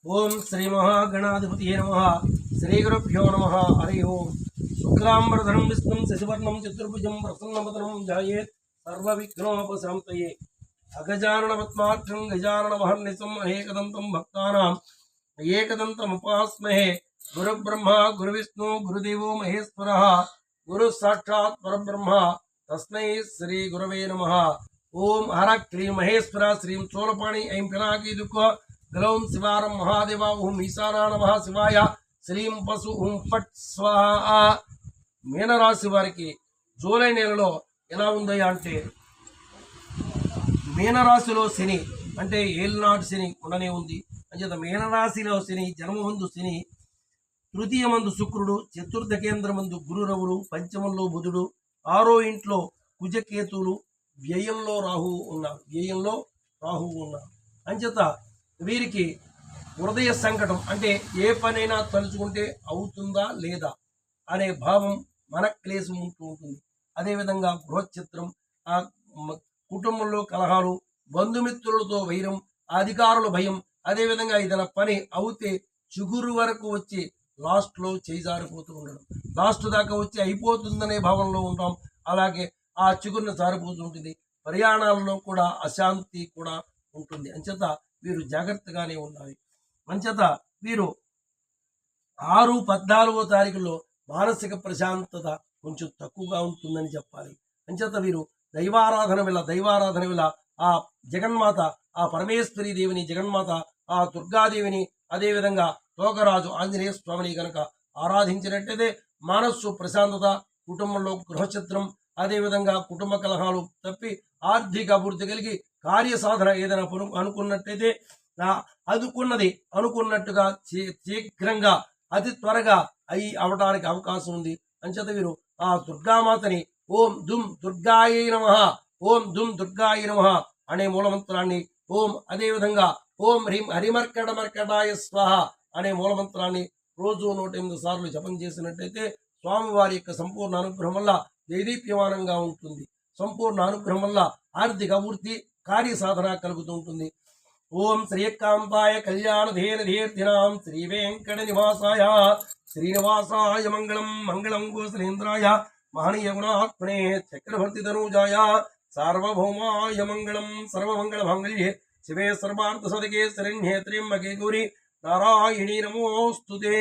ओं श्री महागणाधिपतये नमः। श्री गुरुभ्यो नमः। हरि ओं। शुक्लांबरधरं विष्णुं शशिवर्णं चतुर्भुजं प्रसन्नवदनं ध्यायेत् सर्वविघ्नोपशान्तये। अगजाननपद्मार्कं गजाननमहर्निशम् अनेकदन्तं भक्तानाम् एकदन्तमुपास्महे। गुरुब्रह्मा गुरुविष्णु गुरुदेवो महेश्वरः गुरुसाक्षात् परब्रह्म तस्मै श्री गुरवे नमः। ओं हर क्लीं महेश्वर श्रीं चोलपाणि ऐं पिनाकी दुःख गलौं शिवारं महादेवा ओं ईशाना नमः शिवाय श्रीं पशु ओं फट स्वाहा। మీనరాశి వారికి జూలై నెలలో ఎలా ఉందయ్యా అంటే, మీనరాశిలో శని అంటే ఏళ్ళనాటి శని ఉండనే ఉంది. అంచేత మీనరాశిలో శని జన్మమందు శని, తృతీయమందు శుక్రుడు, చతుర్థ కేంద్రమందు గురురవుడు, పంచమంలో బుధుడు, ఆరో ఇంట్లో కుజకేతువులు, వ్యయంలో రాహువు ఉన్నారు. అంచేత వీరికి హృదయ సంకటం అంటే ఏ పనైనా తలుచుకుంటే అవుతుందా లేదా అనే భావం మన క్లేశం ఉంటూ ఉంటుంది. అదేవిధంగా గృహచిత్రం, ఆ కుటుంబంలో కలహాలు, బంధుమిత్రులతో వైరం, అధికారుల భయం, అదేవిధంగా ఏదైనా పని అవుతే చిగురు వరకు వచ్చి లాస్ట్లో చేజారిపోతూ ఉండడం, లాస్ట్ దాకా వచ్చి అయిపోతుందనే భావంలో ఉంటాం. అలాగే ఆ చిగురును జారిపోతూ ఉంటుంది. ప్రయాణాలలో కూడా అశాంతి కూడా ఉంటుంది. అంచేత వీరు జాగ్రత్తగానే ఉండాలి. అంచేత వీరు 6, 14వ తారీఖులో మానసిక ప్రశాంతత కొంచెం తక్కువగా ఉంటుందని చెప్పాలి. అంచేత వీరు దైవారాధన వల్ల ఆ జగన్మాత, ఆ పరమేశ్వరి దేవిని, జగన్మాత ఆ దుర్గాదేవిని, అదేవిధంగా తోకరాజు ఆంజనేయ స్వామిని కనుక ఆరాధించినట్టయితే మనస్సు ప్రశాంతత, కుటుంబంలో గృహచిత్రం, అదేవిధంగా కుటుంబ కలహాలు తప్పి ఆర్థిక అభివృద్ధి కలిగి కార్యసాధన ఏదైనా అనుకున్నట్టయితే అనుకున్నది అనుకున్నట్టుగా శీఘ్రంగా అతి త్వరగా అవడానికి అవకాశం ఉంది. అంచేత వీరు ఆ దుర్గామాతని ఓం దుం దుర్గాయ నమః, ఓం దుం దుర్గాయ నమః అనే మూలమంత్రాన్ని, అదేవిధంగా ఓం హ్రీం హరిమర్కటమర్కటాయ స్వాహ అనే మూలమంత్రాన్ని రోజు 108 సార్లు జపం చేసినట్టయితే స్వామివారి యొక్క సంపూర్ణ అనుగ్రహం వల్ల దేదీప్యమానంగా ఉంటుంది. సంపూర్ణ అనుగ్రహం వల్ల ఆర్థిక అభివృద్ధి, కార్యసాధన కలుగుతూ ఉంటుంది. ఓం శ్రీకాంతాయ కళ్యాణధేర్ధినాం శ్రీ వెంకట నివాసాయ శ్రీనివాసాయ మంగళం మంగళం గోశ్రీంద్రాయ మహనీయ గుణాత్మనే చక్రవర్తి తనూజాయ సార్వభౌమాయ మంగళం సర్వమంగళ మాంగళ్యే శివే సర్వార్థ సదకే శరణ్యే త్ర్యంబకే గౌరీ నారాయణీ నమోస్తుతే.